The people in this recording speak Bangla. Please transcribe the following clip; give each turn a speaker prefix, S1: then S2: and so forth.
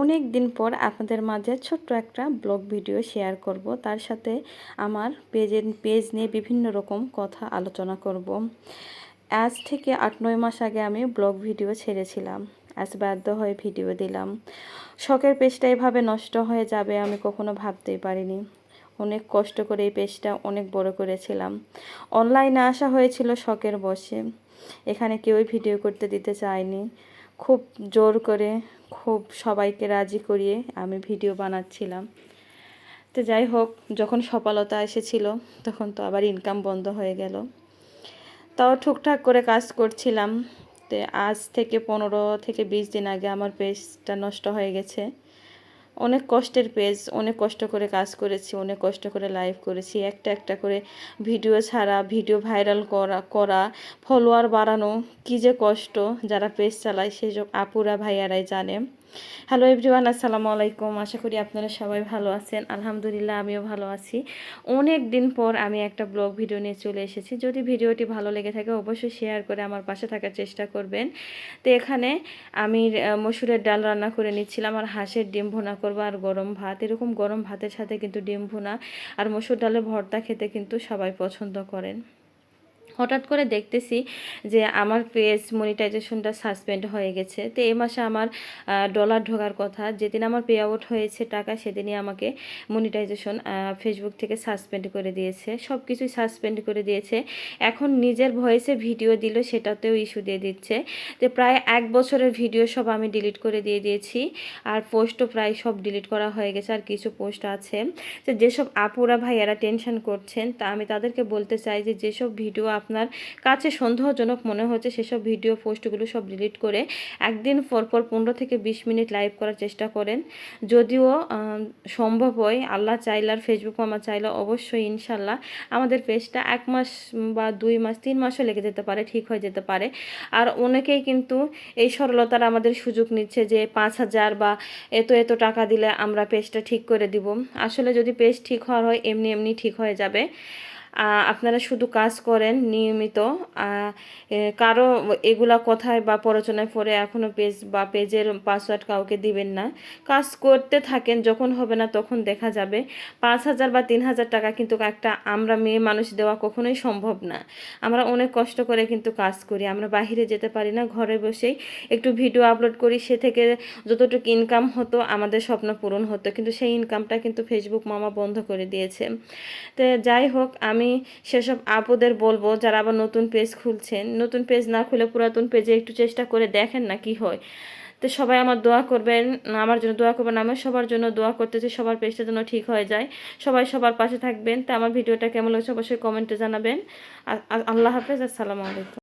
S1: অনেক দিন পর আপনাদের মাঝে ছোট্ট একটা ব্লগ ভিডিও শেয়ার করব, তার সাথে আমার পেজ নিয়ে বিভিন্ন রকম কথা আলোচনা করব। আজ থেকে 8-9 মাস আগে আমি ব্লগ ভিডিও ছেড়েছিলাম, আজ বাধ্য হয়ে ভিডিও দিলাম। শখের পেজটা এভাবে নষ্ট হয়ে যাবে আমি কখনো ভাবতেই পারিনি। অনেক কষ্ট করে এই পেজটা অনেক বড় করেছিলাম। অনলাইনে আসা হয়েছিল শখের বশে, এখানে কেউই ভিডিও করতে দিতে চায়নি। খুব জোর করে, খুব সবাইকে রাজি করিয়ে আমি ভিডিও বানাচ্ছিলাম। তো যাই হোক, যখন সফলতা এসেছিল তখন তো আবার ইনকাম বন্ধ হয়ে গেল। তাও ঠিকঠাক করে কাজ করছিলাম। তো আজ থেকে 15 থেকে 20 দিন আগে আমার পেজটা নষ্ট হয়ে গেছে। অনেক কষ্টের পেজ, অনেক কষ্ট করে কাজ করেছি, অনেক কষ্ট করে লাইভ করেছি, একটা একটা করে ভিডিও ছাড়া, ভিডিও ভাইরাল করা ফলোয়ার বাড়ানো, কী যে কষ্ট। যারা পেজ চালায় সেসব আপুরা ভাইয়ারাই জানে। হ্যালো এভরিওয়ান, আসসালামু আলাইকুম। আশা করি আপনারা সবাই ভালো আছেন। আলহামদুলিল্লাহ আমিও ভালো আছি। অনেক দিন পর আমি একটা ব্লগ ভিডিও নিয়ে চলে এসেছি। যদি ভিডিওটি ভালো লেগে থাকে অবশ্যই শেয়ার করে আমার পাশে থাকার চেষ্টা করবেন। তো এখানে আমি মসুরের ডাল রান্না করে নিচ্ছিলাম, আর হাঁসের ডিম ভুনা করবো, আর গরম ভাত। এরকম গরম ভাতের সাথে কিন্তু ডিম ভুনা আর মসুর ডালের ভর্তা খেতে কিন্তু সবাই পছন্দ করেন। হঠাৎ করে দেখতেছি যে আমার পেজ মনিটাইজেশনটা সাসপেন্ড হয়ে গেছে। তো এই মাসে আমার ডলার ঢোকার কথা, যেদিন আমার পে আউট হয়েছে টাকা সেদিনই আমাকে মনিটাইজেশন ফেসবুক থেকে সাসপেন্ড করে দিয়েছে, সব কিছুই সাসপেন্ড করে দিয়েছে। এখন নিজের ভয়েসে ভিডিও দিল সেটাতেও ইস্যু দিয়ে দিচ্ছে। তো প্রায় 1 বছরের ভিডিও সব আমি ডিলিট করে দিয়ে দিয়েছি, আর পোস্টও প্রায় সব ডিলিট করা হয়ে গেছে, আর কিছু পোস্ট আছে। তো যেসব আপুরা ভাইয়ারা টেনশন করছেন, তা আমি তাদেরকে বলতে চাই যে যেসব ভিডিও আপনার কাছে সন্দেহজনক মনে হচ্ছে সেসব ভিডিও পোস্টগুলো সব ডিলিট করে একদিন পর 15 থেকে 20 মিনিট লাইভ করার চেষ্টা করেন। যদিও সম্ভব হয়, আল্লাহ চাইলে আর ফেসবুক মামা চাইলে অবশ্যই ইনশাল্লাহ আমাদের পেজটা 1 মাস বা 2 মাস 3 মাসও লেগে যেতে পারে, ঠিক হয়ে যেতে পারে। আর অনেকেই কিন্তু এই সরলতার আমাদের সুযোগ নিচ্ছে যে 5,000 বা এত টাকা দিলে আমরা পেজটা ঠিক করে দিব। আসলে যদি পেজ ঠিক হওয়ার হয় এমনি এমনি ঠিক হয়ে যাবে। আপনারা শুধু কাজ করেন নিয়মিত, কারো এগুলা কথায় বা প্ররোচনায় পড়ে এখনও পেজ বা পেজের পাসওয়ার্ড কাউকে দিবেন না। কাজ করতে থাকেন, যখন হবে না তখন দেখা যাবে। 5,000 বা 3,000 টাকা কিন্তু একটা আমরা মেয়ে মানুষ দেওয়া কখনোই সম্ভব না। আমরা অনেক কষ্ট করে কিন্তু কাজ করি, আমরা বাহিরে যেতে পারি না, ঘরে বসেই একটু ভিডিও আপলোড করি, সে থেকে যতটুকু ইনকাম হতো আমাদের স্বপ্ন পূরণ হতো, কিন্তু সেই ইনকামটা কিন্তু ফেসবুক মামা বন্ধ করে দিয়েছে। তো যাই হোক, আমি সেসব আপুদের বলবো যারা আবার নতুন পেজ খুলছেন, নতুন পেজ না খুলে পুরাতন পেজে একটু চেষ্টা করে দেখেন না কি হয়। তো সবাই আমার দোয়া করবেন, আমার জন্য দোয়া করবেন, আমি সবার জন্য দোয়া করতেছি সবার পেজটা যেন ঠিক হয়ে যায়। সবাই সবার পাশে থাকবেন। তো আমার ভিডিওটা কেমন লাগছে অবশ্যই কমেন্টে জানাবেন। আল্লাহ হাফেজ, আসসালামু আলাইকুম।